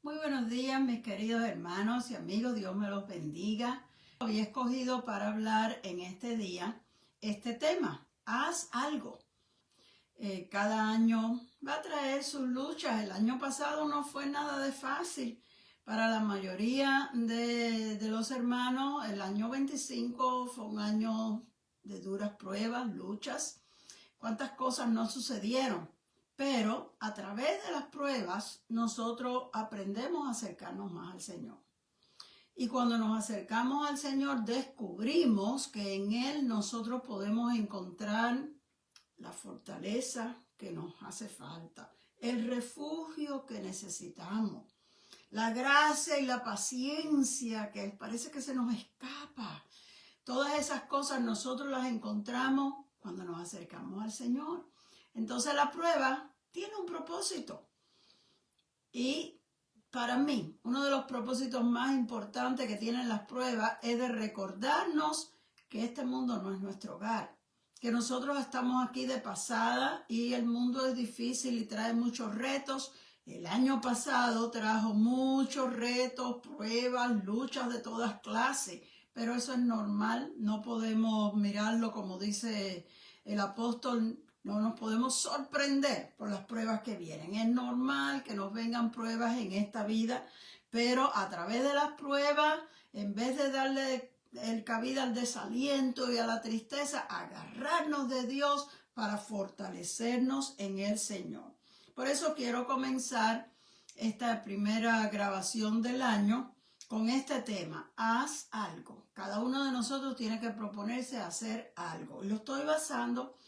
Muy buenos días, mis queridos hermanos y amigos. Dios me los bendiga. Hoy he escogido para hablar en este día este tema. Haz algo. Cada año va a traer sus luchas. El año pasado no fue nada de fácil. Para la mayoría de los hermanos, el año 25 fue un año de duras pruebas, luchas. ¿Cuántas cosas no sucedieron? Pero a través de las pruebas nosotros aprendemos a acercarnos más al Señor. Y cuando nos acercamos al Señor descubrimos que en Él nosotros podemos encontrar la fortaleza que nos hace falta, el refugio que necesitamos, la gracia y la paciencia que parece que se nos escapa. Todas esas cosas nosotros las encontramos cuando nos acercamos al Señor. Entonces la prueba tiene un propósito. Y para mí, uno de los propósitos más importantes que tienen las pruebas es de recordarnos que este mundo no es nuestro hogar. Que nosotros estamos aquí de pasada y el mundo es difícil y trae muchos retos. El año pasado trajo muchos retos, pruebas, luchas de todas clases. Pero eso es normal, no podemos mirarlo como dice el apóstol, no nos podemos sorprender por las pruebas que vienen. Es normal que nos vengan pruebas en esta vida, pero a través de las pruebas, en vez de darle el cabida al desaliento y a la tristeza, agarrarnos de Dios para fortalecernos en el Señor. Por eso quiero comenzar esta primera grabación del año con este tema, haz algo. Cada uno de nosotros tiene que proponerse hacer algo. Lo estoy basando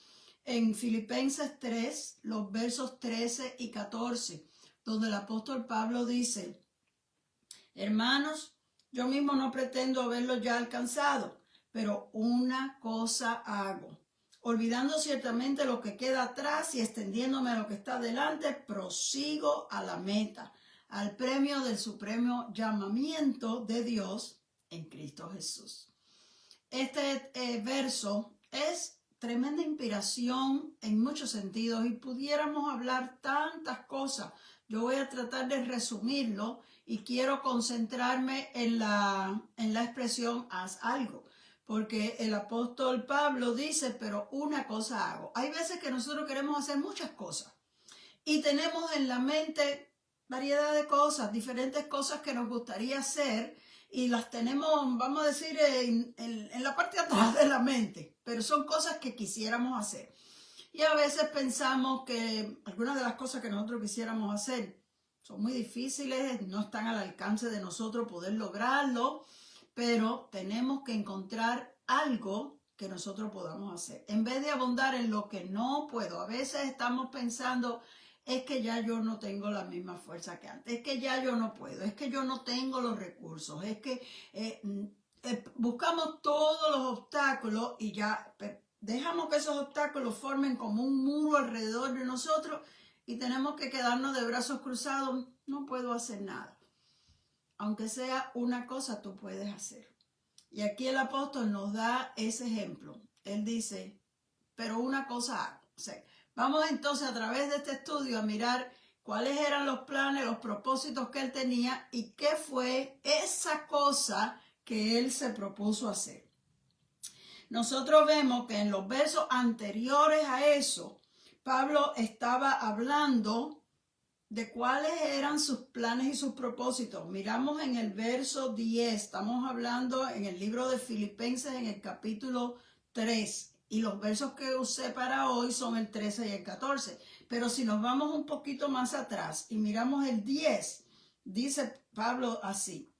en Filipenses 3, los versos 13 y 14, donde el apóstol Pablo dice, hermanos, yo mismo no pretendo haberlo ya alcanzado, pero una cosa hago. Olvidando ciertamente lo que queda atrás y extendiéndome a lo que está delante, prosigo a la meta, al premio del supremo llamamiento de Dios en Cristo Jesús. Este verso es tremenda inspiración en muchos sentidos y pudiéramos hablar tantas cosas. Yo voy a tratar de resumirlo y quiero concentrarme en la expresión haz algo. Porque el apóstol Pablo dice, pero una cosa hago. Hay veces que nosotros queremos hacer muchas cosas y tenemos en la mente variedad de cosas, diferentes cosas que nos gustaría hacer y las tenemos, vamos a decir, en la parte de atrás de la mente, pero son cosas que quisiéramos hacer. Y a veces pensamos que algunas de las cosas que nosotros quisiéramos hacer son muy difíciles, no están al alcance de nosotros poder lograrlo, pero tenemos que encontrar algo que nosotros podamos hacer. En vez de abundar en lo que no puedo, a veces estamos pensando, es que ya yo no tengo la misma fuerza que antes, es que ya yo no puedo, es que yo no tengo los recursos, es que buscamos todos los obstáculos y ya dejamos que esos obstáculos formen como un muro alrededor de nosotros y tenemos que quedarnos de brazos cruzados, no puedo hacer nada. Aunque sea una cosa, tú puedes hacer. Y aquí el apóstol nos da ese ejemplo. Él dice, pero una cosa hago. O sea, vamos entonces a través de este estudio a mirar cuáles eran los planes, los propósitos que él tenía y qué fue esa cosa que él se propuso hacer. Nosotros vemos que en los versos anteriores a eso, Pablo estaba hablando de cuáles eran sus planes y sus propósitos. Miramos en el verso 10, estamos hablando en el libro de Filipenses en el capítulo 3. Y los versos que usé para hoy son el 13 y el 14. Pero si nos vamos un poquito más atrás y miramos el 10, dice Pablo así.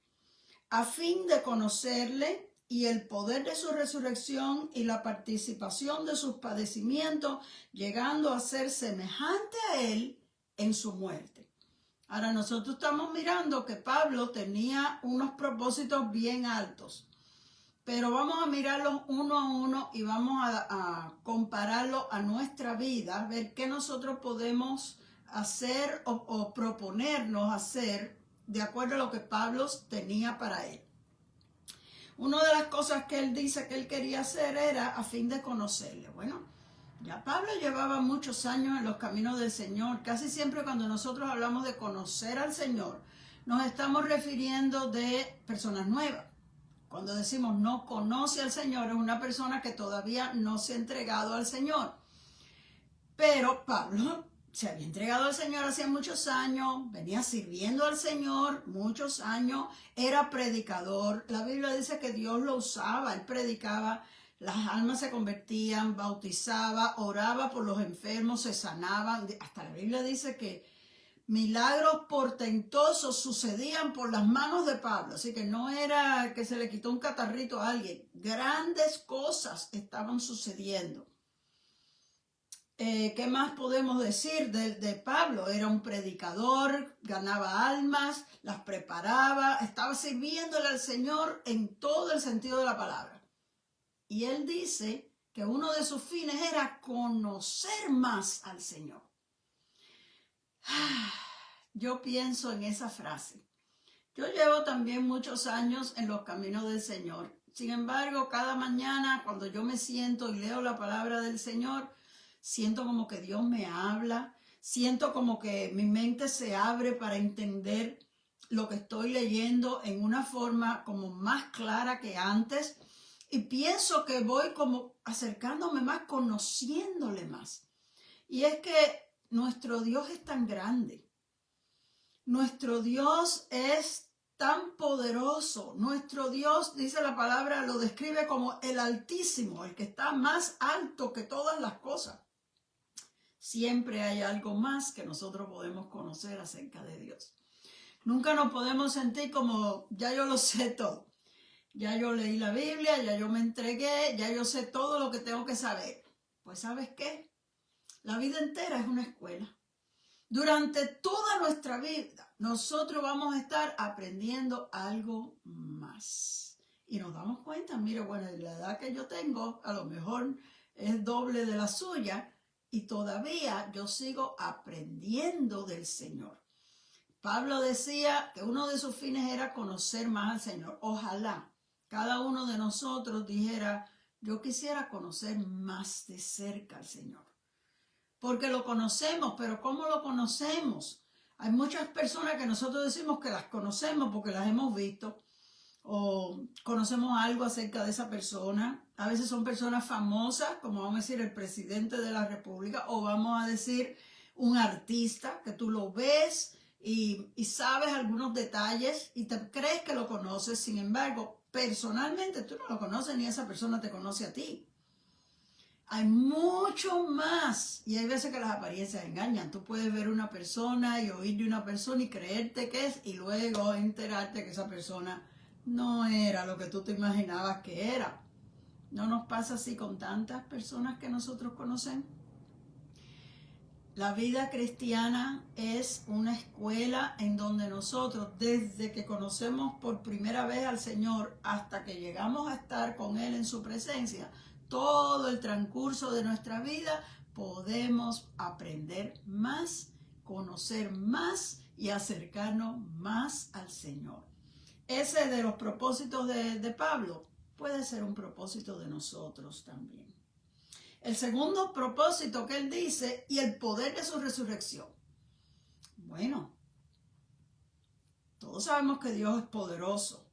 A fin de conocerle y el poder de su resurrección y la participación de sus padecimientos, llegando a ser semejante a él en su muerte. Ahora nosotros estamos mirando que Pablo tenía unos propósitos bien altos. Pero vamos a mirarlos uno a uno y vamos a compararlo a nuestra vida, ver qué nosotros podemos hacer o proponernos hacer de acuerdo a lo que Pablo tenía para él. Una de las cosas que él dice que él quería hacer era a fin de conocerle. Bueno, ya Pablo llevaba muchos años en los caminos del Señor. Casi siempre cuando nosotros hablamos de conocer al Señor, nos estamos refiriendo de personas nuevas. Cuando decimos no conoce al Señor, es una persona que todavía no se ha entregado al Señor. Pero Pablo se había entregado al Señor hacía muchos años, venía sirviendo al Señor muchos años, era predicador. La Biblia dice que Dios lo usaba, él predicaba, las almas se convertían, bautizaba, oraba por los enfermos, se sanaban. Hasta la Biblia dice que milagros portentosos sucedían por las manos de Pablo, así que no era que se le quitó un catarrito a alguien, grandes cosas estaban sucediendo. ¿Qué más podemos decir de Pablo? Era un predicador, ganaba almas, las preparaba, estaba sirviéndole al Señor en todo el sentido de la palabra. Y él dice que uno de sus fines era conocer más al Señor. Yo pienso en esa frase. Yo llevo también muchos años en los caminos del Señor. Sin embargo, cada mañana cuando yo me siento y leo la palabra del Señor, siento como que Dios me habla, siento como que mi mente se abre para entender lo que estoy leyendo en una forma como más clara que antes y pienso que voy como acercándome más, conociéndole más. Y es que nuestro Dios es tan grande, nuestro Dios es tan poderoso, nuestro Dios, dice la palabra, lo describe como el Altísimo, el que está más alto que todas las cosas. Siempre hay algo más que nosotros podemos conocer acerca de Dios. Nunca nos podemos sentir como, ya yo lo sé todo. Ya yo leí la Biblia, ya yo me entregué, ya yo sé todo lo que tengo que saber. Pues ¿sabes qué? La vida entera es una escuela. Durante toda nuestra vida, nosotros vamos a estar aprendiendo algo más. Y nos damos cuenta, mira, bueno, la edad que yo tengo, a lo mejor es doble de la suya, y todavía yo sigo aprendiendo del Señor. Pablo decía que uno de sus fines era conocer más al Señor. Ojalá cada uno de nosotros dijera, yo quisiera conocer más de cerca al Señor. Porque lo conocemos, pero ¿cómo lo conocemos? Hay muchas personas que nosotros decimos que las conocemos porque las hemos visto o conocemos algo acerca de esa persona. A veces son personas famosas, como vamos a decir el presidente de la República, o vamos a decir un artista que tú lo ves y sabes algunos detalles y te crees que lo conoces. Sin embargo, personalmente tú no lo conoces ni esa persona te conoce a ti. Hay mucho más y hay veces que las apariencias engañan. Tú puedes ver una persona y oír de una persona y creerte que es y luego enterarte que esa persona no era lo que tú te imaginabas que era. ¿No nos pasa así con tantas personas que nosotros conocemos? La vida cristiana es una escuela en donde nosotros, desde que conocemos por primera vez al Señor hasta que llegamos a estar con Él en su presencia, todo el transcurso de nuestra vida podemos aprender más, conocer más y acercarnos más al Señor. Ese de los propósitos de Pablo puede ser un propósito de nosotros también. El segundo propósito que él dice, y el poder de su resurrección. Bueno, todos sabemos que Dios es poderoso.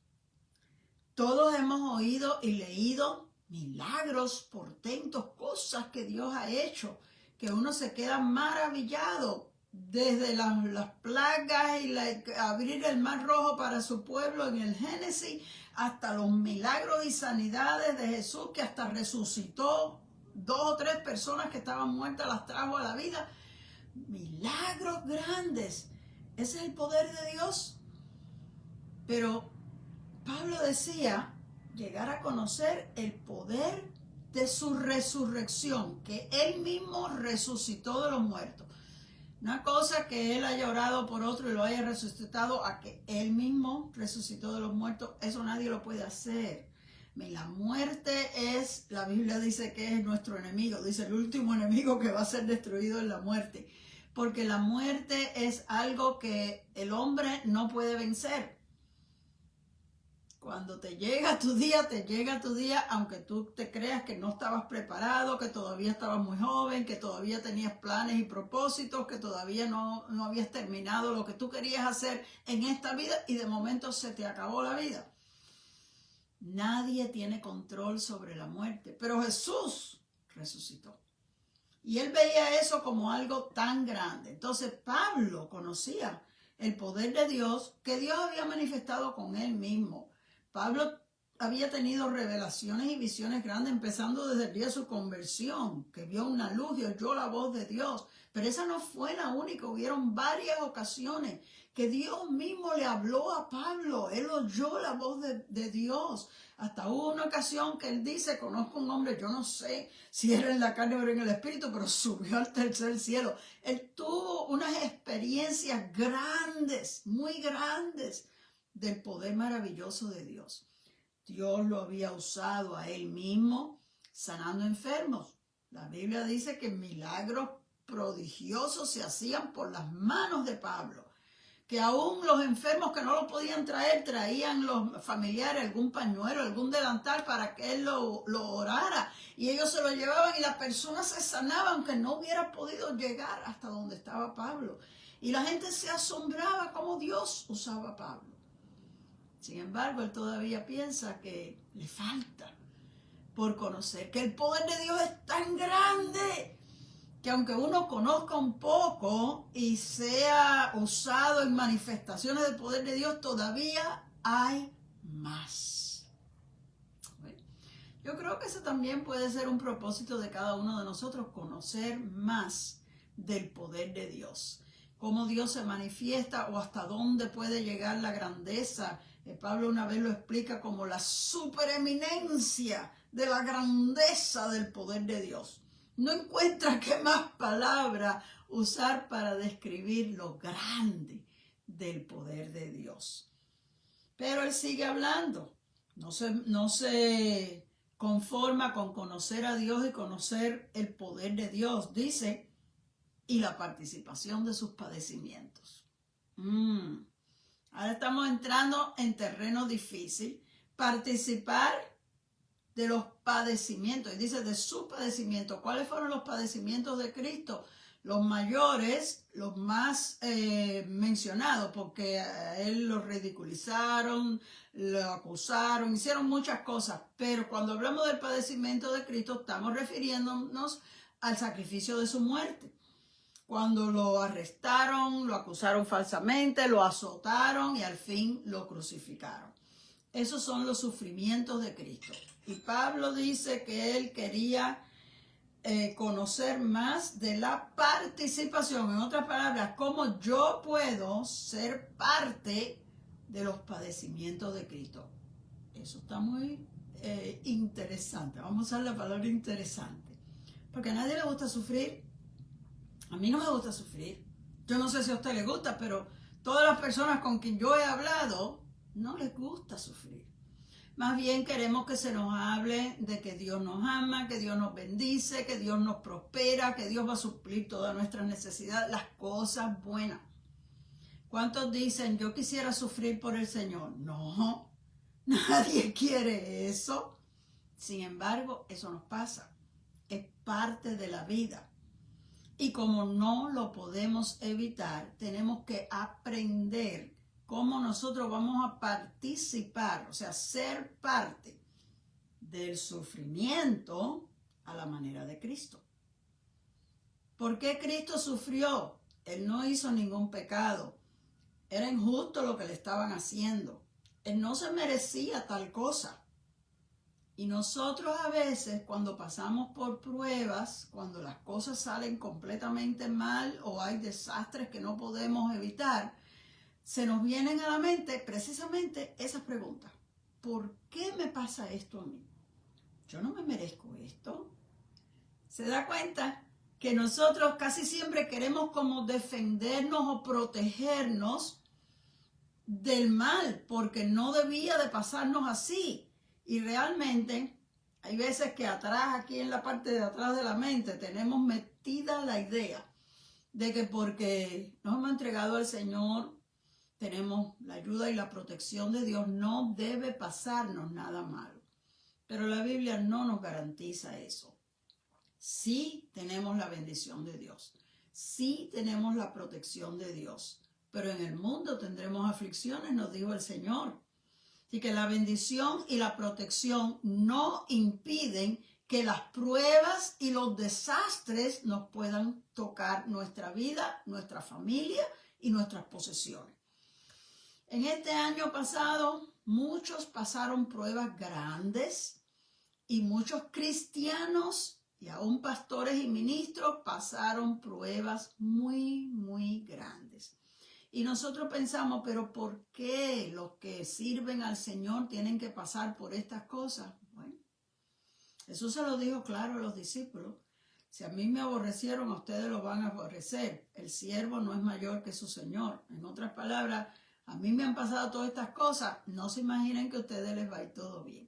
Todos hemos oído y leído milagros, portentos, cosas que Dios ha hecho, que uno se queda maravillado, desde las plagas y abrir el mar rojo para su pueblo en el Génesis, hasta los milagros y sanidades de Jesús, que hasta resucitó 2 o 3 personas que estaban muertas, las trajo a la vida. Milagros grandes. Ese es el poder de Dios. Pero Pablo decía llegar a conocer el poder de su resurrección, que él mismo resucitó de los muertos. Una cosa que él haya orado por otro y lo haya resucitado, a que él mismo resucitó de los muertos, eso nadie lo puede hacer. La muerte es, la Biblia dice que es nuestro enemigo, dice el último enemigo que va a ser destruido es la muerte, porque la muerte es algo que el hombre no puede vencer. Cuando te llega tu día, te llega tu día, aunque tú te creas que no estabas preparado, que todavía estabas muy joven, que todavía tenías planes y propósitos, que todavía no habías terminado lo que tú querías hacer en esta vida y de momento se te acabó la vida. Nadie tiene control sobre la muerte, pero Jesús resucitó. Y él veía eso como algo tan grande. Entonces Pablo conocía el poder de Dios que Dios había manifestado con él mismo. Pablo había tenido revelaciones y visiones grandes, empezando desde el día de su conversión, que vio una luz y oyó la voz de Dios. Pero esa no fue la única, hubieron varias ocasiones que Dios mismo le habló a Pablo. Él oyó la voz de Dios. Hasta hubo una ocasión que él dice, conozco un hombre, yo no sé si era en la carne o en el espíritu, pero subió al tercer cielo. Él tuvo unas experiencias grandes, muy grandes, del poder maravilloso de Dios. Dios lo había usado a él mismo sanando enfermos. La Biblia dice que milagros prodigiosos se hacían por las manos de Pablo, que aún los enfermos que no lo podían traer, traían los familiares algún pañuelo, algún delantal para que él lo orara, y ellos se lo llevaban y la persona se sanaba aunque no hubiera podido llegar hasta donde estaba Pablo. Y la gente se asombraba cómo Dios usaba a Pablo. Sin embargo, él todavía piensa que le falta por conocer, que el poder de Dios es tan grande que aunque uno conozca un poco y sea usado en manifestaciones del poder de Dios, todavía hay más. Yo creo que eso también puede ser un propósito de cada uno de nosotros, conocer más del poder de Dios, cómo Dios se manifiesta o hasta dónde puede llegar la grandeza. Pablo una vez lo explica como la supereminencia de la grandeza del poder de Dios. No encuentra qué más palabra usar para describir lo grande del poder de Dios. Pero él sigue hablando. No se conforma con conocer a Dios y conocer el poder de Dios. Dice, y la participación de sus padecimientos. Ahora estamos entrando en terreno difícil. Participar de los padecimientos. Y dice de su padecimiento. ¿Cuáles fueron los padecimientos de Cristo? Los mayores, los más mencionados, porque a él lo ridiculizaron, lo acusaron, hicieron muchas cosas. Pero cuando hablamos del padecimiento de Cristo, estamos refiriéndonos al sacrificio de su muerte. Cuando lo arrestaron, lo acusaron falsamente, lo azotaron y al fin lo crucificaron. Esos son los sufrimientos de Cristo. Y Pablo dice que él quería conocer más de la participación. En otras palabras, cómo yo puedo ser parte de los padecimientos de Cristo. Eso está muy interesante. Vamos a usar la palabra interesante. Porque a nadie le gusta sufrir. A mí no me gusta sufrir. Yo no sé si a usted le gusta, pero todas las personas con quien yo he hablado no les gusta sufrir. Más bien queremos que se nos hable de que Dios nos ama, que Dios nos bendice, que Dios nos prospera, que Dios va a suplir todas nuestras necesidades, las cosas buenas. ¿Cuántos dicen, yo quisiera sufrir por el Señor? No, nadie quiere eso. Sin embargo, eso nos pasa. Es parte de la vida. Y como no lo podemos evitar, tenemos que aprender cómo nosotros vamos a participar, o sea, ser parte del sufrimiento a la manera de Cristo. ¿Por qué Cristo sufrió? Él no hizo ningún pecado. Era injusto lo que le estaban haciendo. Él no se merecía tal cosa. Y nosotros a veces cuando pasamos por pruebas, cuando las cosas salen completamente mal o hay desastres que no podemos evitar, se nos vienen a la mente precisamente esas preguntas. ¿Por qué me pasa esto a mí? Yo no me merezco esto. ¿Se da cuenta que nosotros casi siempre queremos como defendernos o protegernos del mal porque no debía de pasarnos así? Y realmente hay veces que atrás, aquí en la parte de atrás de la mente, tenemos metida la idea de que porque nos hemos entregado al Señor, tenemos la ayuda y la protección de Dios, no debe pasarnos nada malo. Pero la Biblia no nos garantiza eso. Sí tenemos la bendición de Dios, sí tenemos la protección de Dios, pero en el mundo tendremos aflicciones, nos dijo el Señor. Así que la bendición y la protección no impiden que las pruebas y los desastres nos puedan tocar nuestra vida, nuestra familia y nuestras posesiones. En este año pasado, muchos pasaron pruebas grandes y muchos cristianos y aún pastores y ministros pasaron pruebas muy, muy grandes. Y nosotros pensamos, pero ¿por qué los que sirven al Señor tienen que pasar por estas cosas? Bueno, Jesús se lo dijo claro a los discípulos. Si a mí me aborrecieron, a ustedes lo van a aborrecer. El siervo no es mayor que su Señor. En otras palabras, a mí me han pasado todas estas cosas. No se imaginen que a ustedes les va a ir todo bien.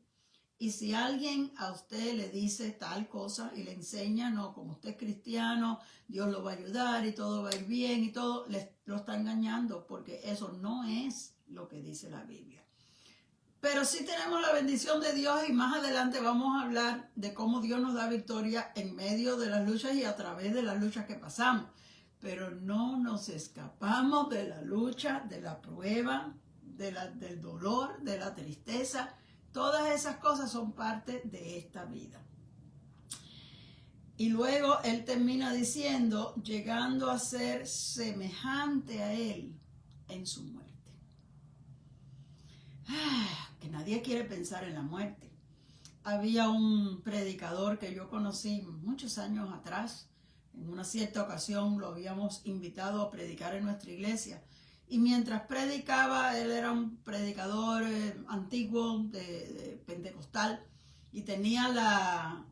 Y si alguien a usted le dice tal cosa y le enseña, no, como usted es cristiano, Dios lo va a ayudar y todo va a ir bien y todo, lo está engañando, porque eso no es lo que dice la Biblia. Pero sí tenemos la bendición de Dios y más adelante vamos a hablar de cómo Dios nos da victoria en medio de las luchas y a través de las luchas que pasamos. Pero no nos escapamos de la lucha, de la prueba, del dolor, de la tristeza. Todas esas cosas son parte de esta vida. Y luego él termina diciendo, llegando a ser semejante a él en su muerte. Que nadie quiere pensar en la muerte. Había un predicador que yo conocí muchos años atrás. En una cierta ocasión lo habíamos invitado a predicar en nuestra iglesia. Y mientras predicaba, él era un predicador antiguo de pentecostal y tenía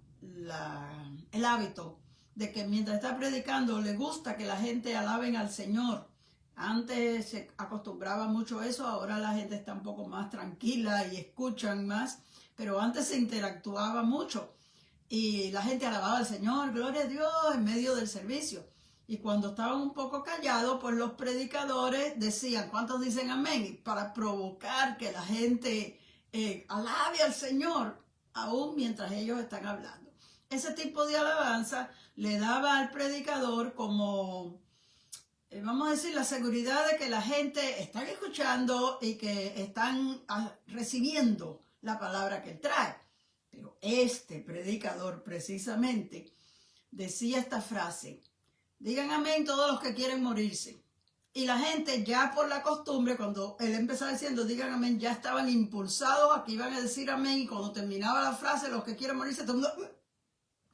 el hábito de que mientras está predicando le gusta que la gente alaben al Señor. Antes se acostumbraba mucho eso, ahora la gente está un poco más tranquila y escuchan más, pero antes se interactuaba mucho y la gente alababa al Señor, gloria a Dios, en medio del servicio. Y cuando estaban un poco callados, pues los predicadores decían, ¿cuántos dicen amén? Para provocar que la gente alabe al Señor, aún mientras ellos están hablando. Ese tipo de alabanza le daba al predicador como, vamos a decir, la seguridad de que la gente está escuchando y que están recibiendo la palabra que él trae. Pero este predicador precisamente decía esta frase, digan amén todos los que quieren morirse. Y la gente ya por la costumbre, cuando él empezaba diciendo digan amén, ya estaban impulsados a que iban a decir amén. Y cuando terminaba la frase, los que quieren morirse, todo el mundo,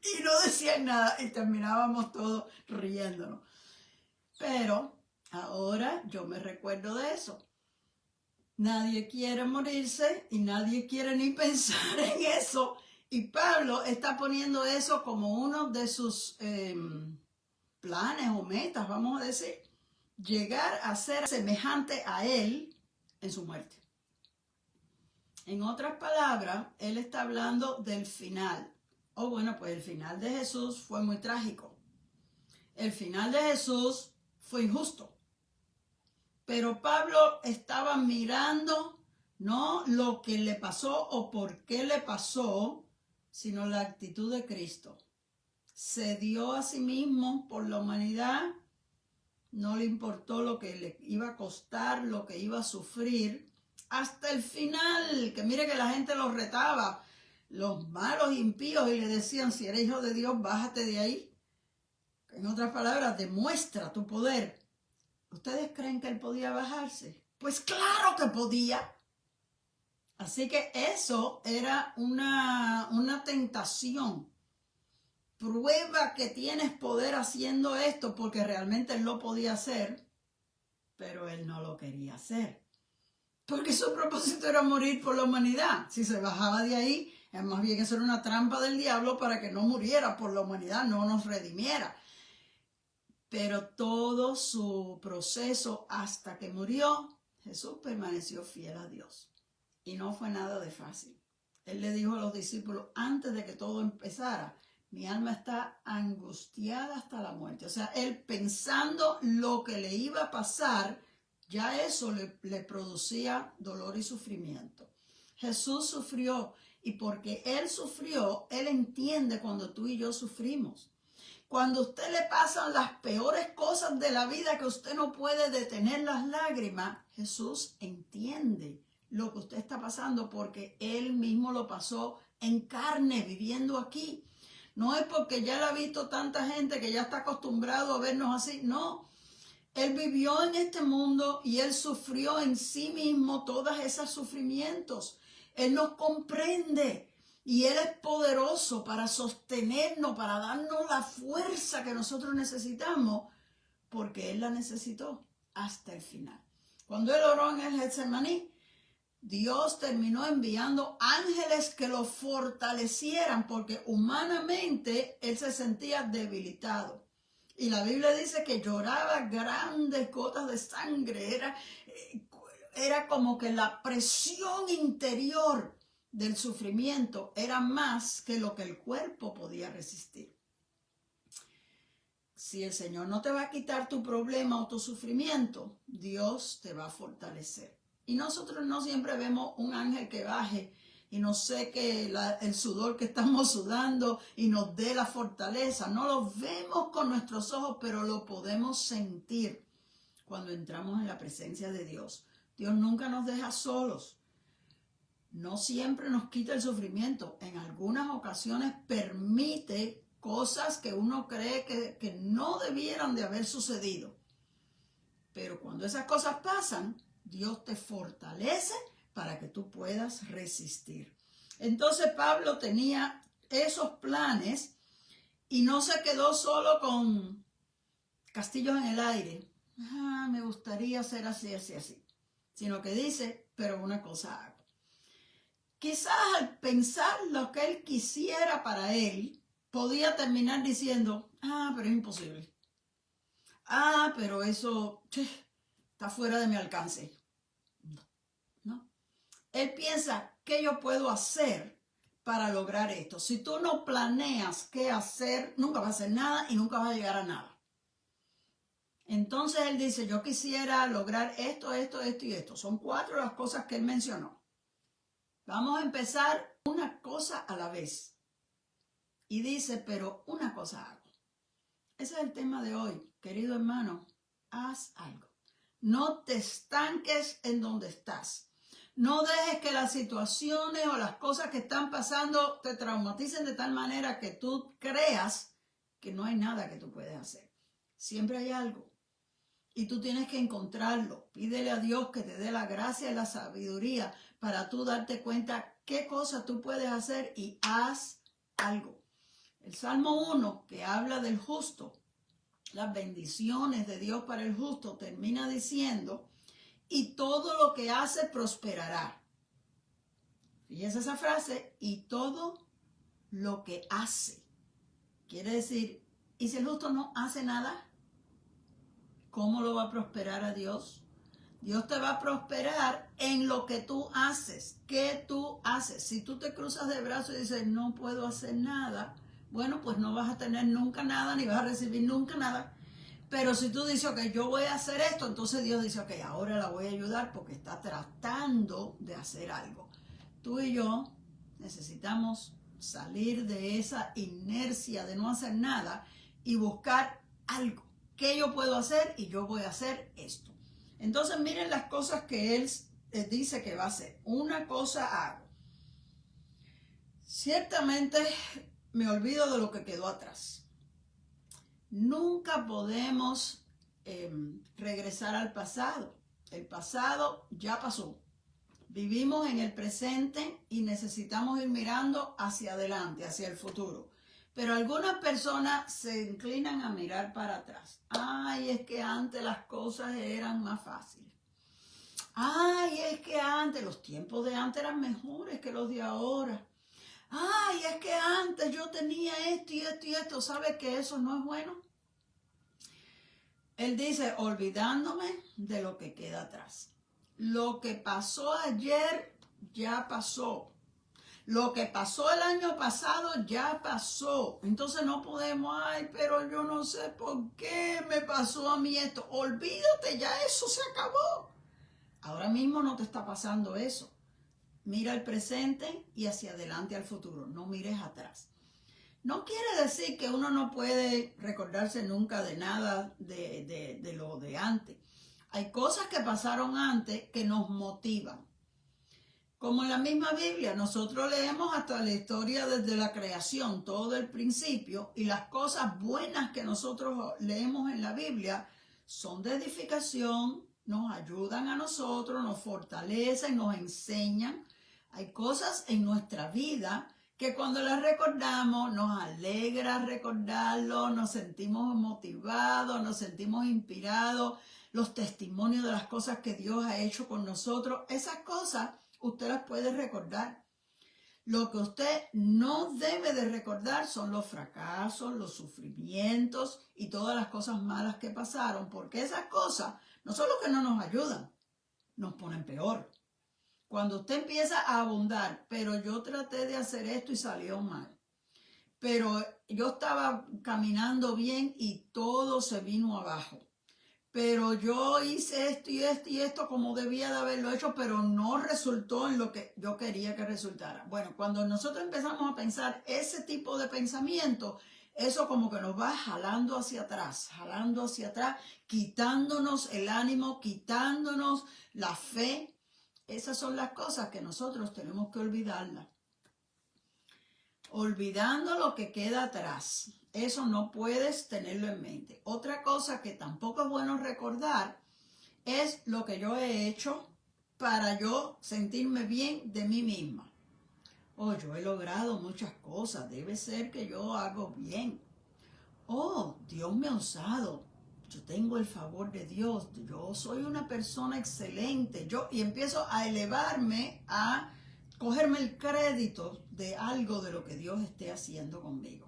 y no decían nada. Y terminábamos todos riéndonos. Pero ahora yo me recuerdo de eso. Nadie quiere morirse y nadie quiere ni pensar en eso. Y Pablo está poniendo eso como uno de sus planes o metas, vamos a decir, llegar a ser semejante a él en su muerte. En otras palabras, él está hablando del final. Bueno, pues el final de Jesús fue muy trágico. El final de Jesús fue injusto. Pero Pablo estaba mirando no lo que le pasó o por qué le pasó, sino la actitud de Cristo. Se dio a sí mismo por la humanidad, no le importó lo que le iba a costar, lo que iba a sufrir, hasta el final, que mire que la gente los retaba, los malos impíos, y le decían, si eres hijo de Dios, bájate de ahí. En otras palabras, demuestra tu poder. ¿Ustedes creen que él podía bajarse? Pues claro que podía. Así que eso era una tentación. Prueba que tienes poder haciendo esto, porque realmente él lo podía hacer, pero él no lo quería hacer. Porque su propósito era morir por la humanidad. Si se bajaba de ahí, más bien eso era una trampa del diablo para que no muriera por la humanidad, no nos redimiera. Pero todo su proceso hasta que murió, Jesús permaneció fiel a Dios. Y no fue nada de fácil. Él le dijo a los discípulos, antes de que todo empezara, mi alma está angustiada hasta la muerte. O sea, él pensando lo que le iba a pasar Ya eso le producía dolor y sufrimiento. Jesús sufrió, y porque Él sufrió, Él entiende cuando tú y yo sufrimos. Cuando a usted le pasan las peores cosas de la vida que usted no puede detener las lágrimas, Jesús entiende lo que usted está pasando porque Él mismo lo pasó en carne, viviendo aquí. No es porque ya la ha visto tanta gente que ya está acostumbrado a vernos así, no. Él vivió en este mundo y Él sufrió en sí mismo todos esos sufrimientos. Él nos comprende y Él es poderoso para sostenernos, para darnos la fuerza que nosotros necesitamos, porque Él la necesitó hasta el final. Cuando Él oró en el Getsemaní, Dios terminó enviando ángeles que lo fortalecieran, porque humanamente Él se sentía debilitado. Y la Biblia dice que lloraba grandes gotas de sangre. Era como que la presión interior del sufrimiento era más que lo que el cuerpo podía resistir. Si el Señor no te va a quitar tu problema o tu sufrimiento, Dios te va a fortalecer. Y nosotros no siempre vemos un ángel que baje y nos seque el sudor que estamos sudando y nos dé la fortaleza. No lo vemos con nuestros ojos, pero lo podemos sentir cuando entramos en la presencia de Dios. Dios nunca nos deja solos. No siempre nos quita el sufrimiento. En algunas ocasiones permite cosas que uno cree que no debieran de haber sucedido. Pero cuando esas cosas pasan, Dios te fortalece para que tú puedas resistir. Entonces Pablo tenía esos planes y no se quedó solo con castillos en el aire. Me gustaría ser así, así, así. Sino que dice, pero una cosa hago. Quizás al pensar lo que él quisiera para él, podía terminar diciendo, pero es imposible. Pero eso está fuera de mi alcance. No. Él piensa, ¿qué yo puedo hacer para lograr esto? Si tú no planeas qué hacer, nunca vas a hacer nada y nunca vas a llegar a nada. Entonces él dice, yo quisiera lograr esto, esto, esto y esto. Son 4 las cosas que él mencionó. Vamos a empezar una cosa a la vez. Y dice, pero una cosa hago. Ese es el tema de hoy. Querido hermano, haz algo. No te estanques en donde estás. No dejes que las situaciones o las cosas que están pasando te traumaticen de tal manera que tú creas que no hay nada que tú puedes hacer. Siempre hay algo. Y tú tienes que encontrarlo. Pídele a Dios que te dé la gracia y la sabiduría para tú darte cuenta qué cosa tú puedes hacer y haz algo. El Salmo 1, que habla del justo, las bendiciones de Dios para el justo, termina diciendo, y todo lo que hace prosperará. Fíjese esa frase, y todo lo que hace. Quiere decir, ¿y si el justo no hace nada? ¿Cómo lo va a prosperar a Dios? Dios te va a prosperar en lo que tú haces. ¿Qué tú haces? Si tú te cruzas de brazos y dices, no puedo hacer nada, bueno, pues no vas a tener nunca nada, ni vas a recibir nunca nada. Pero si tú dices, ok, yo voy a hacer esto, entonces Dios dice, ok, ahora la voy a ayudar porque está tratando de hacer algo. Tú y yo necesitamos salir de esa inercia de no hacer nada y buscar algo. ¿Qué yo puedo hacer? Y yo voy a hacer esto. Entonces miren las cosas que él dice que va a hacer. Una cosa hago. Ciertamente me olvido de lo que quedó atrás. Nunca podemos regresar al pasado. El pasado ya pasó. Vivimos en el presente y necesitamos ir mirando hacia adelante, hacia el futuro. Pero algunas personas se inclinan a mirar para atrás. Es que antes las cosas eran más fáciles. Es que antes, los tiempos de antes eran mejores que los de ahora. Es que antes yo tenía esto y esto y esto. ¿Sabe que eso no es bueno? Él dice, olvidándome de lo que queda atrás. Lo que pasó ayer ya pasó. Lo que pasó el año pasado ya pasó. Entonces no podemos, ay, pero yo no sé por qué me pasó a mí esto. Olvídate, ya eso se acabó. Ahora mismo no te está pasando eso. Mira el presente y hacia adelante al futuro. No mires atrás. No quiere decir que uno no puede recordarse nunca de nada de lo de antes. Hay cosas que pasaron antes que nos motivan. Como en la misma Biblia, nosotros leemos hasta la historia desde la creación, todo el principio, y las cosas buenas que nosotros leemos en la Biblia son de edificación, nos ayudan a nosotros, nos fortalecen, nos enseñan. Hay cosas en nuestra vida que cuando las recordamos nos alegra recordarlo, nos sentimos motivados, nos sentimos inspirados, los testimonios de las cosas que Dios ha hecho con nosotros, esas cosas usted las puede recordar. Lo que usted no debe de recordar son los fracasos, los sufrimientos y todas las cosas malas que pasaron, porque esas cosas no son lo que no nos ayudan, nos ponen peor. Cuando usted empieza a abundar, pero yo traté de hacer esto y salió mal, pero yo estaba caminando bien y todo se vino abajo. Pero yo hice esto y esto y esto como debía de haberlo hecho, pero no resultó en lo que yo quería que resultara. Bueno, cuando nosotros empezamos a pensar ese tipo de pensamiento, eso como que nos va jalando hacia atrás, quitándonos el ánimo, quitándonos la fe. Esas son las cosas que nosotros tenemos que olvidarlas. Olvidando lo que queda atrás. Eso no puedes tenerlo en mente. Otra cosa que tampoco es bueno recordar es lo que yo he hecho para yo sentirme bien de mí misma. Oh, yo he logrado muchas cosas. Debe ser que yo hago bien. Oh, Dios me ha usado. Yo tengo el favor de Dios. Yo soy una persona excelente. Y empiezo a elevarme, a cogerme el crédito de algo de lo que Dios esté haciendo conmigo.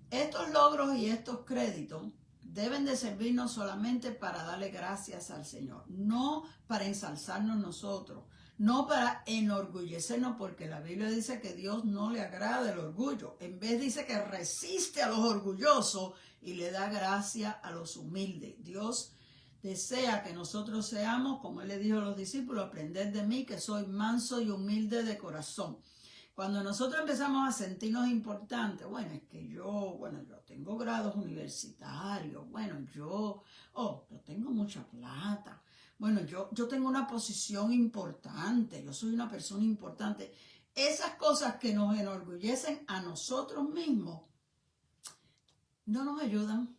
Estos logros y estos créditos deben de servirnos solamente para darle gracias al Señor, no para ensalzarnos nosotros, no para enorgullecernos, porque la Biblia dice que Dios no le agrada el orgullo. En vez dice que resiste a los orgullosos y le da gracia a los humildes. Dios desea que nosotros seamos, como Él le dijo a los discípulos, aprended de mí que soy manso y humilde de corazón. Cuando nosotros empezamos a sentirnos importantes, yo tengo grados universitarios, yo tengo mucha plata, yo tengo una posición importante, yo soy una persona importante. Esas cosas que nos enorgullecen a nosotros mismos no nos ayudan.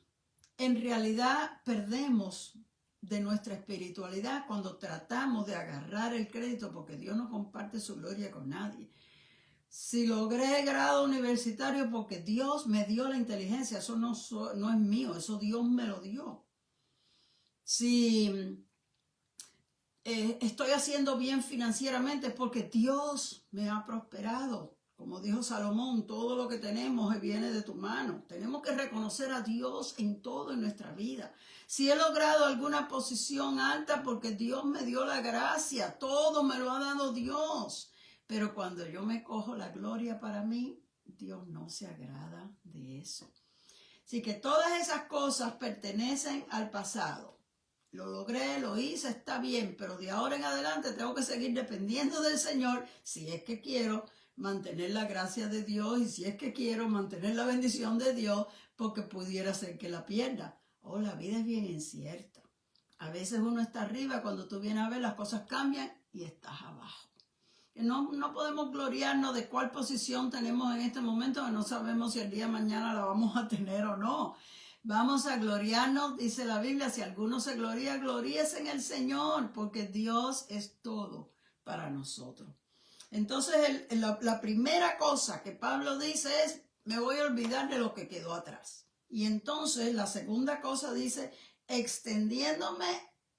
En realidad perdemos de nuestra espiritualidad cuando tratamos de agarrar el crédito, porque Dios no comparte su gloria con nadie. Si logré grado universitario porque Dios me dio la inteligencia, eso no es mío, eso Dios me lo dio. Si estoy haciendo bien financieramente es porque Dios me ha prosperado. Como dijo Salomón, todo lo que tenemos viene de tu mano. Tenemos que reconocer a Dios en todo en nuestra vida. Si he logrado alguna posición alta porque Dios me dio la gracia, todo me lo ha dado Dios. Pero cuando yo me cojo la gloria para mí, Dios no se agrada de eso. Así que todas esas cosas pertenecen al pasado. Lo logré, lo hice, está bien, pero de ahora en adelante tengo que seguir dependiendo del Señor si es que quiero mantener la gracia de Dios y si es que quiero mantener la bendición de Dios, porque pudiera ser que la pierda. La vida es bien incierta. A veces uno está arriba, cuando tú vienes a ver las cosas cambian y estás abajo. No podemos gloriarnos de cuál posición tenemos en este momento, que no sabemos si el día de mañana la vamos a tener o no. Vamos a gloriarnos, dice la Biblia, si alguno se gloria, gloríese en el Señor, porque Dios es todo para nosotros. Entonces, la primera cosa que Pablo dice es, me voy a olvidar de lo que quedó atrás. Y entonces, la segunda cosa dice, extendiéndome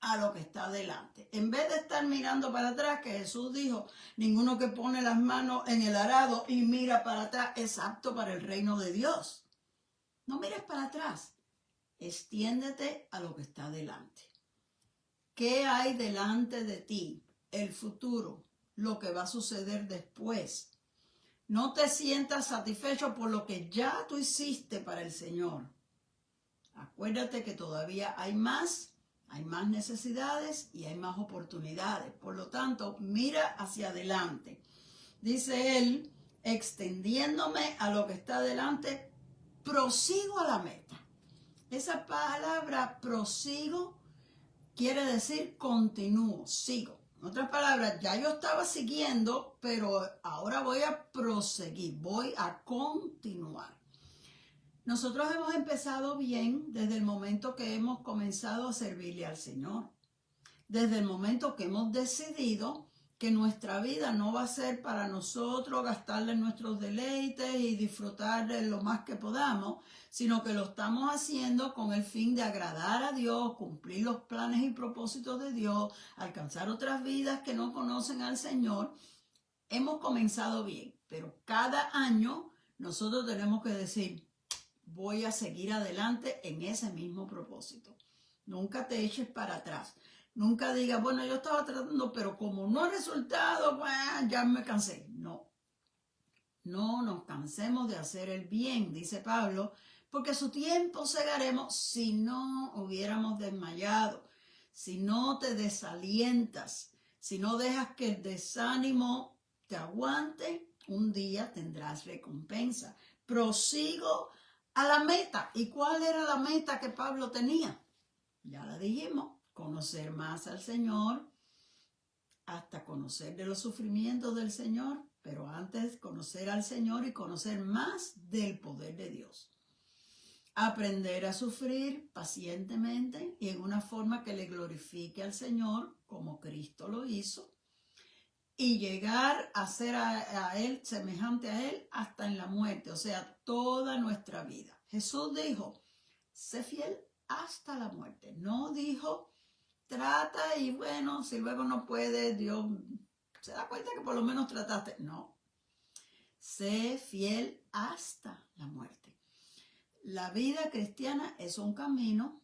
a lo que está adelante. En vez de estar mirando para atrás, que Jesús dijo, ninguno que pone las manos en el arado y mira para atrás es apto para el reino de Dios. No mires para atrás, extiéndete a lo que está adelante. ¿Qué hay delante de ti? El futuro, lo que va a suceder después. No te sientas satisfecho por lo que ya tú hiciste para el Señor. Acuérdate que todavía hay más necesidades y hay más oportunidades. Por lo tanto, mira hacia adelante. Dice él, extendiéndome a lo que está adelante, prosigo a la meta. Esa palabra prosigo quiere decir continúo, sigo. En otras palabras, ya yo estaba siguiendo, pero ahora voy a proseguir, voy a continuar. Nosotros hemos empezado bien desde el momento que hemos comenzado a servirle al Señor. Desde el momento que hemos decidido que nuestra vida no va a ser para nosotros gastarle en nuestros deleites y disfrutar de lo más que podamos, sino que lo estamos haciendo con el fin de agradar a Dios, cumplir los planes y propósitos de Dios, alcanzar otras vidas que no conocen al Señor. Hemos comenzado bien, pero cada año nosotros tenemos que decir, voy a seguir adelante en ese mismo propósito. Nunca te eches para atrás. Nunca digas, bueno, yo estaba tratando, pero como no ha resultado, bueno, ya me cansé. No nos cansemos de hacer el bien, dice Pablo, porque su tiempo segaremos si no hubiéramos desmayado, si no te desalientas, si no dejas que el desánimo te aguante, un día tendrás recompensa. Prosigo a la meta. ¿Y cuál era la meta que Pablo tenía? Ya la dijimos, conocer más al Señor, hasta conocer de los sufrimientos del Señor, pero antes conocer al Señor y conocer más del poder de Dios. Aprender a sufrir pacientemente y en una forma que le glorifique al Señor, como Cristo lo hizo, y llegar a ser a Él, semejante a Él, hasta en la muerte, o sea, toda nuestra vida. Jesús dijo, sé fiel hasta la muerte. No dijo, trata y bueno, si luego no puedes, Dios se da cuenta que por lo menos trataste. No, sé fiel hasta la muerte. La vida cristiana es un camino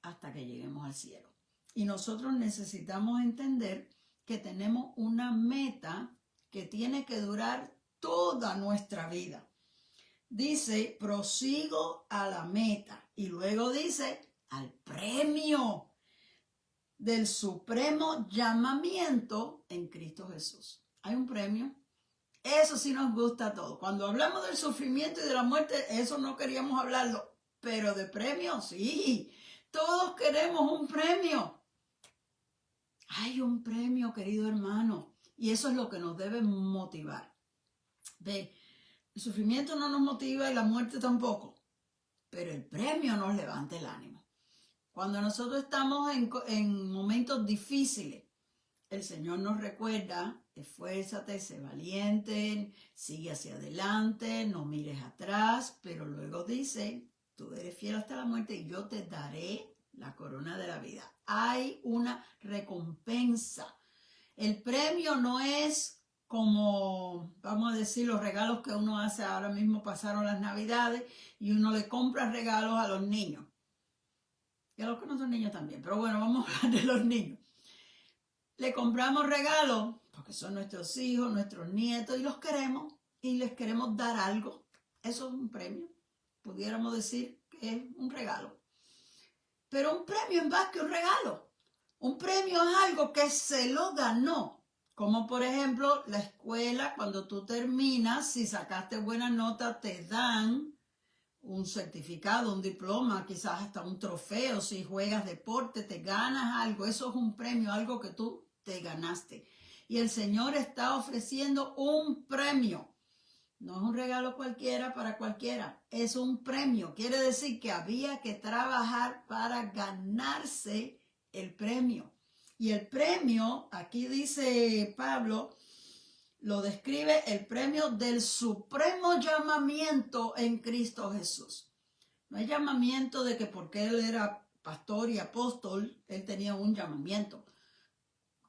hasta que lleguemos al cielo. Y nosotros necesitamos entender que tenemos una meta que tiene que durar toda nuestra vida. Dice, prosigo a la meta. Y luego dice, al premio del supremo llamamiento en Cristo Jesús. Hay un premio. Eso sí nos gusta a todos. Cuando hablamos del sufrimiento y de la muerte, eso no queríamos hablarlo. Pero de premio, sí. Todos queremos un premio. Hay un premio, querido hermano. Y eso es lo que nos debe motivar. Ve, el sufrimiento no nos motiva y la muerte tampoco. Pero el premio nos levanta el ánimo. Cuando nosotros estamos en momentos difíciles, el Señor nos recuerda, esfuérzate, sé valiente, sigue hacia adelante, no mires atrás, pero luego dice, tú eres fiel hasta la muerte y yo te daré la corona de la vida. Hay una recompensa. El premio no es como, vamos a decir, los regalos que uno hace. Ahora mismo pasaron las Navidades y uno le compra regalos a los niños. Y a los que no son niños también, pero bueno, vamos a hablar de los niños. Le compramos regalos porque son nuestros hijos, nuestros nietos y los queremos y les queremos dar algo. Eso es un premio. Pudiéramos decir que es un regalo. Pero un premio es más que un regalo. Un premio es algo que se lo ganó. Como por ejemplo la escuela, cuando tú terminas, si sacaste buena nota, te dan un certificado, un diploma, quizás hasta un trofeo. Si juegas deporte, te ganas algo. Eso es un premio, algo que tú te ganaste. Y el Señor está ofreciendo un premio. No es un regalo cualquiera para cualquiera. Es un premio. Quiere decir que había que trabajar para ganarse el premio. Y el premio, aquí dice Pablo, lo describe el premio del supremo llamamiento en Cristo Jesús. No hay llamamiento de que porque él era pastor y apóstol, él tenía un llamamiento.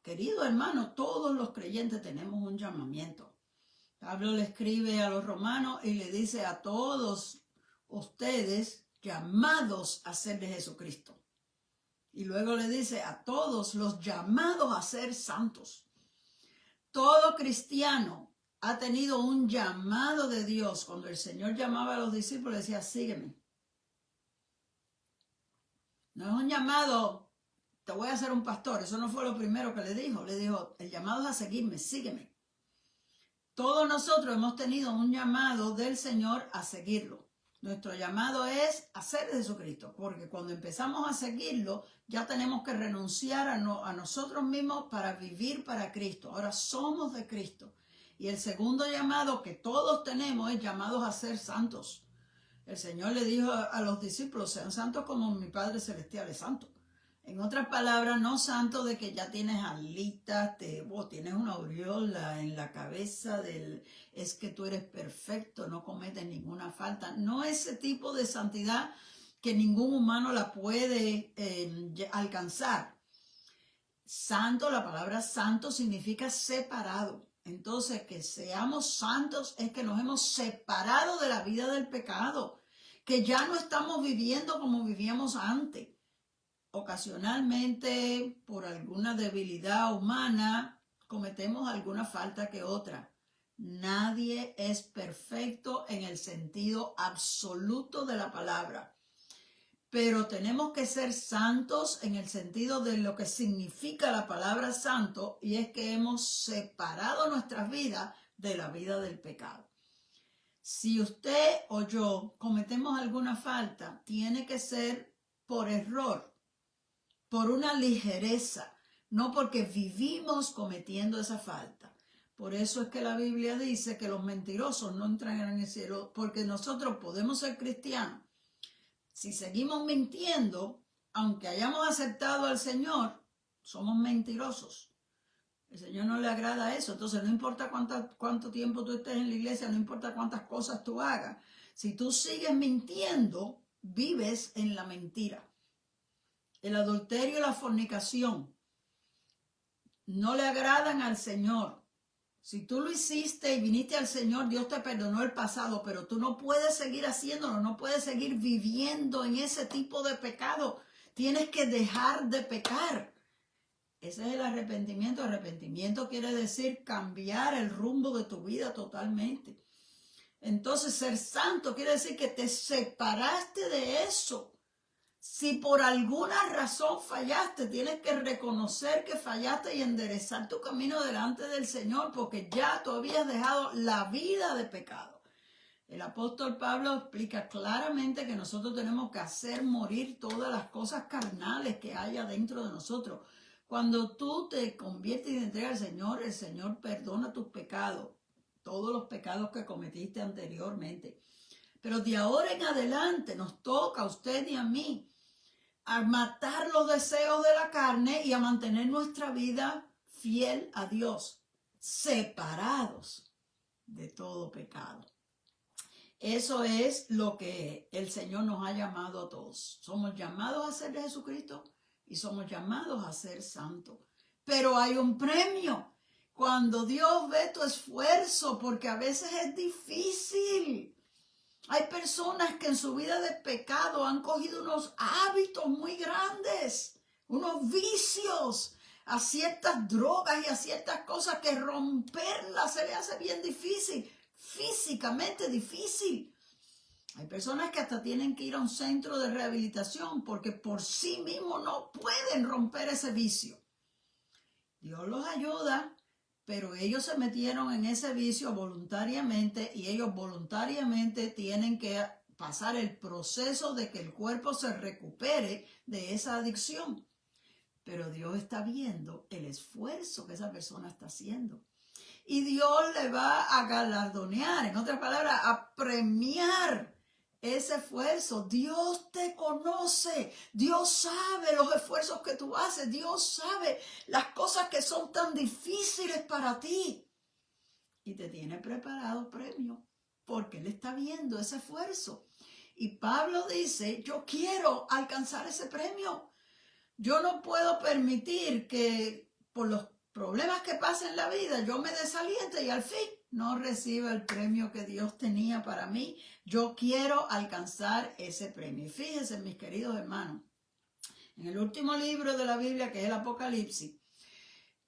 Querido hermano, todos los creyentes tenemos un llamamiento. Pablo le escribe a los romanos y le dice a todos ustedes llamados a ser de Jesucristo. Y luego le dice a todos los llamados a ser santos. Todo cristiano ha tenido un llamado de Dios. Cuando el Señor llamaba a los discípulos, decía, sígueme. No es un llamado, te voy a hacer un pastor. Eso no fue lo primero que le dijo. Le dijo, el llamado es a seguirme, sígueme. Todos nosotros hemos tenido un llamado del Señor a seguirlo. Nuestro llamado es a ser de Jesucristo, porque cuando empezamos a seguirlo, ya tenemos que renunciar a nosotros mismos para vivir para Cristo. Ahora somos de Cristo. Y el segundo llamado que todos tenemos es llamados a ser santos. El Señor le dijo a los discípulos, sean santos como mi Padre Celestial es santo. En otras palabras, no santo de que ya tienes alitas, tienes una aureola en la cabeza, es que tú eres perfecto, no cometes ninguna falta. No ese tipo de santidad que ningún humano la puede alcanzar. Santo, la palabra santo significa separado. Entonces, que seamos santos es que nos hemos separado de la vida del pecado, que ya no estamos viviendo como vivíamos antes. Ocasionalmente, por alguna debilidad humana, cometemos alguna falta que otra. Nadie es perfecto en el sentido absoluto de la palabra. Pero tenemos que ser santos en el sentido de lo que significa la palabra santo, y es que hemos separado nuestras vidas de la vida del pecado. Si usted o yo cometemos alguna falta, tiene que ser por error, por una ligereza, no porque vivimos cometiendo esa falta. Por eso es que la Biblia dice que los mentirosos no entrarán en el cielo, porque nosotros podemos ser cristianos. Si seguimos mintiendo, aunque hayamos aceptado al Señor, somos mentirosos. El Señor no le agrada eso. Entonces no importa cuánto tiempo tú estés en la iglesia, no importa cuántas cosas tú hagas. Si tú sigues mintiendo, vives en la mentira. El adulterio y la fornicación no le agradan al Señor. Si tú lo hiciste y viniste al Señor, Dios te perdonó el pasado, pero tú no puedes seguir haciéndolo, no puedes seguir viviendo en ese tipo de pecado. Tienes que dejar de pecar. Ese es el arrepentimiento. Arrepentimiento quiere decir cambiar el rumbo de tu vida totalmente. Entonces, ser santo quiere decir que te separaste de eso. Si por alguna razón fallaste, tienes que reconocer que fallaste y enderezar tu camino delante del Señor, porque ya tú habías dejado la vida de pecado. El apóstol Pablo explica claramente que nosotros tenemos que hacer morir todas las cosas carnales que haya dentro de nosotros. Cuando tú te conviertes y te entregas al Señor, el Señor perdona tus pecados, todos los pecados que cometiste anteriormente. Pero de ahora en adelante nos toca a usted y a mí a matar los deseos de la carne y a mantener nuestra vida fiel a Dios, separados de todo pecado. Eso es lo que el Señor nos ha llamado a todos. Somos llamados a ser de Jesucristo y somos llamados a ser santos. Pero hay un premio cuando Dios ve tu esfuerzo, porque a veces es difícil. Hay personas que en su vida de pecado han cogido unos hábitos muy grandes, unos vicios a ciertas drogas y a ciertas cosas que romperlas se le hace bien difícil, físicamente difícil. Hay personas que hasta tienen que ir a un centro de rehabilitación porque por sí mismos no pueden romper ese vicio. Dios los ayuda, pero ellos se metieron en ese vicio voluntariamente y ellos voluntariamente tienen que pasar el proceso de que el cuerpo se recupere de esa adicción. Pero Dios está viendo el esfuerzo que esa persona está haciendo. Y Dios le va a galardonear, en otras palabras, a premiar ese esfuerzo. Dios te conoce, Dios sabe los esfuerzos que tú haces, Dios sabe las cosas que son tan difíciles para ti. Y te tiene preparado premio, porque Él está viendo ese esfuerzo. Y Pablo dice, yo quiero alcanzar ese premio. Yo no puedo permitir que por los problemas que pasen en la vida yo me desaliente y al fin no reciba el premio que Dios tenía para mí. Yo quiero alcanzar ese premio. Y fíjense, mis queridos hermanos, en el último libro de la Biblia, que es el Apocalipsis,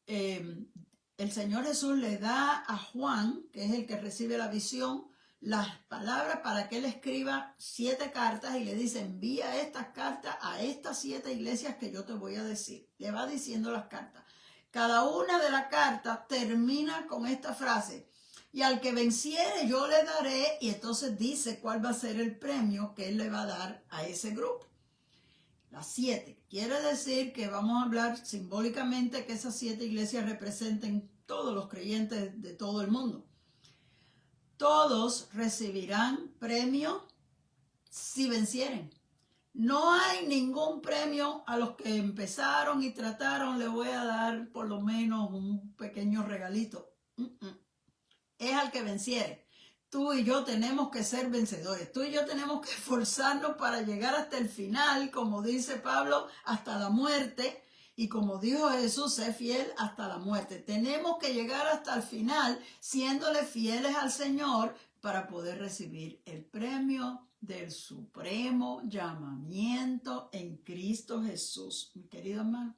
el el Señor Jesús le da a Juan, que es el que recibe la visión, las palabras para que él escriba 7 cartas y le dice, envía estas cartas a estas 7 iglesias que yo te voy a decir. Le va diciendo las cartas. Cada una de las cartas termina con esta frase, y al que venciere yo le daré, y entonces dice cuál va a ser el premio que él le va a dar a ese grupo. Las 7. Quiere decir que vamos a hablar simbólicamente que esas 7 iglesias representen todos los creyentes de todo el mundo. Todos recibirán premio si vencieren. No hay ningún premio a los que empezaron y trataron, le voy a dar por lo menos un pequeño regalito. Es al que venciere. Tú y yo tenemos que ser vencedores. Tú y yo tenemos que esforzarnos para llegar hasta el final, como dice Pablo, hasta la muerte. Y como dijo Jesús, sé fiel hasta la muerte. Tenemos que llegar hasta el final siéndole fieles al Señor para poder recibir el premio del supremo llamamiento en Cristo Jesús. Mi querido hermano,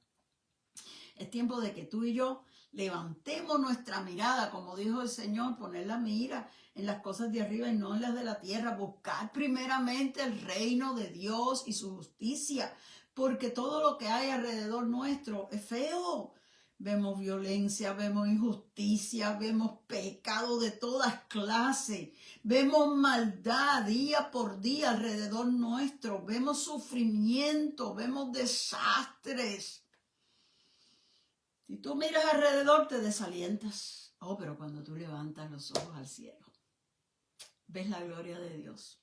es tiempo de que tú y yo levantemos nuestra mirada, como dijo el Señor, poner la mira en las cosas de arriba y no en las de la tierra. Buscar primeramente el reino de Dios y su justicia, porque todo lo que hay alrededor nuestro es feo. Vemos violencia, vemos injusticia, vemos pecado de todas clases, vemos maldad día por día alrededor nuestro, vemos sufrimiento, vemos desastres. Si tú miras alrededor te desalientas. Oh, pero cuando tú levantas los ojos al cielo, ves la gloria de Dios.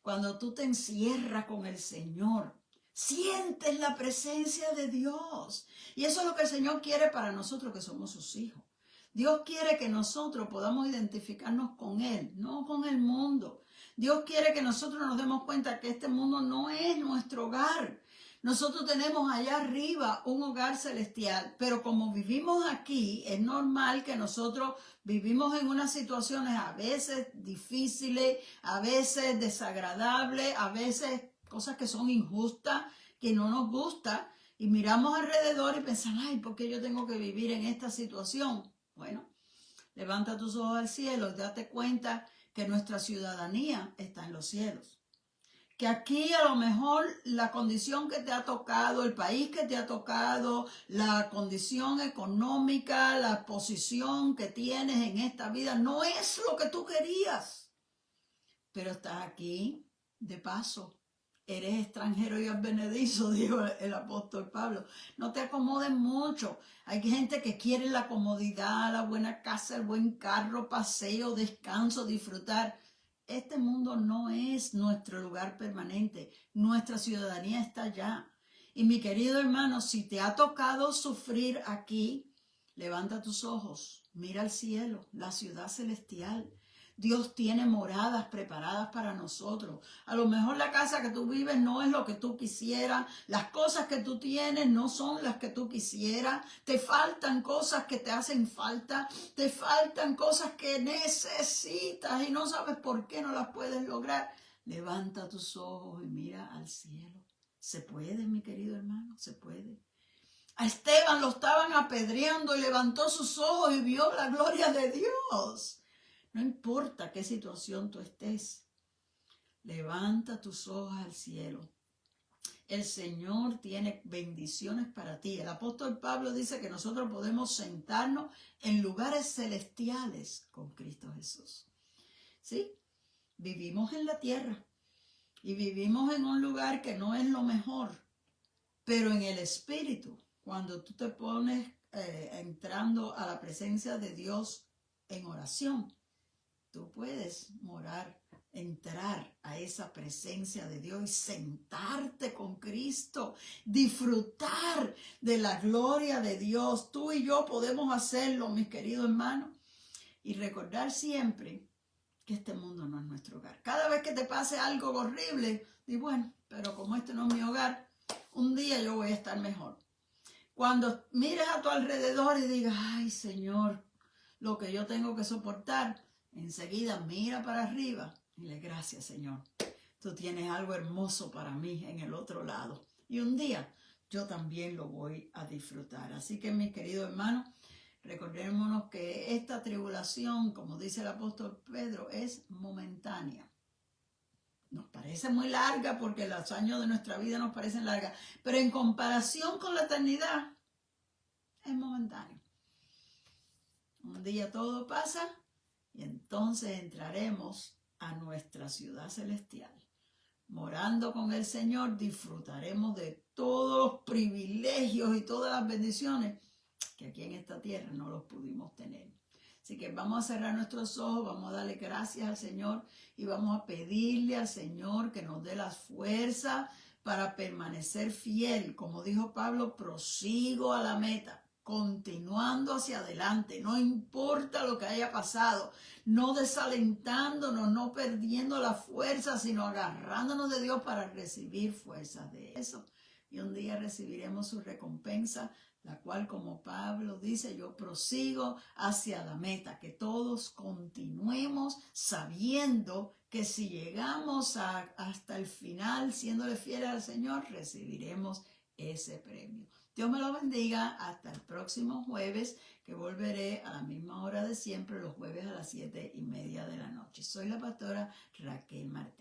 Cuando tú te encierras con el Señor, sientes la presencia de Dios. Y eso es lo que el Señor quiere para nosotros que somos sus hijos. Dios quiere que nosotros podamos identificarnos con Él, no con el mundo. Dios quiere que nosotros nos demos cuenta que este mundo no es nuestro hogar. Nosotros tenemos allá arriba un hogar celestial, pero como vivimos aquí, es normal que nosotros vivimos en unas situaciones a veces difíciles, a veces desagradables, a veces cosas que son injustas, que no nos gustan, y miramos alrededor y pensamos, ay, ¿por qué yo tengo que vivir en esta situación? Bueno, levanta tus ojos al cielo y date cuenta que nuestra ciudadanía está en los cielos. Que aquí a lo mejor la condición que te ha tocado, el país que te ha tocado, la condición económica, la posición que tienes en esta vida, no es lo que tú querías. Pero estás aquí de paso. Eres extranjero y advenedizo, dijo el apóstol Pablo. No te acomodes mucho. Hay gente que quiere la comodidad, la buena casa, el buen carro, paseo, descanso, disfrutar. Este mundo no es nuestro lugar permanente. Nuestra ciudadanía está allá. Y mi querido hermano, si te ha tocado sufrir aquí, levanta tus ojos, mira al cielo, la ciudad celestial. Dios tiene moradas preparadas para nosotros. A lo mejor la casa que tú vives no es lo que tú quisieras. Las cosas que tú tienes no son las que tú quisieras. Te faltan cosas que te hacen falta. Te faltan cosas que necesitas y no sabes por qué no las puedes lograr. Levanta tus ojos y mira al cielo. Se puede, mi querido hermano, se puede. A Esteban lo estaban apedreando y levantó sus ojos y vio la gloria de Dios. No importa qué situación tú estés, levanta tus ojos al cielo. El Señor tiene bendiciones para ti. El apóstol Pablo dice que nosotros podemos sentarnos en lugares celestiales con Cristo Jesús. ¿Sí? Vivimos en la tierra y vivimos en un lugar que no es lo mejor, pero en el Espíritu, cuando tú te pones entrando a la presencia de Dios en oración, tú puedes entrar a esa presencia de Dios y sentarte con Cristo, disfrutar de la gloria de Dios. Tú y yo podemos hacerlo, mis queridos hermanos, y recordar siempre que este mundo no es nuestro hogar. Cada vez que te pase algo horrible, di bueno, pero como este no es mi hogar, un día yo voy a estar mejor. Cuando mires a tu alrededor y digas, ay Señor, lo que yo tengo que soportar, enseguida mira para arriba y le gracias Señor. Tú tienes algo hermoso para mí en el otro lado. Y un día yo también lo voy a disfrutar. Así que mis queridos hermanos, Recordémonos que esta tribulación, como dice el apóstol Pedro, es momentánea. Nos parece muy larga porque los años de nuestra vida nos parecen largas, pero en comparación con la eternidad, es momentáneo. Un día todo pasa y entonces entraremos a nuestra ciudad celestial. Morando con el Señor, disfrutaremos de todos los privilegios y todas las bendiciones que aquí en esta tierra no los pudimos tener. Así que vamos a cerrar nuestros ojos, vamos a darle gracias al Señor y vamos a pedirle al Señor que nos dé las fuerzas para permanecer fiel. Como dijo Pablo, prosigo a la meta, continuando hacia adelante, no importa lo que haya pasado, no desalentándonos, no perdiendo la fuerza, sino agarrándonos de Dios para recibir fuerzas de eso. Y un día recibiremos su recompensa, la cual, como Pablo dice, yo prosigo hacia la meta, que todos continuemos sabiendo que si llegamos hasta el final, siéndole fieles al Señor, recibiremos ese premio. Dios me lo bendiga. Hasta el próximo jueves, que volveré a la misma hora de siempre, los jueves a las 7:30 de la noche. Soy la pastora Raquel Martínez.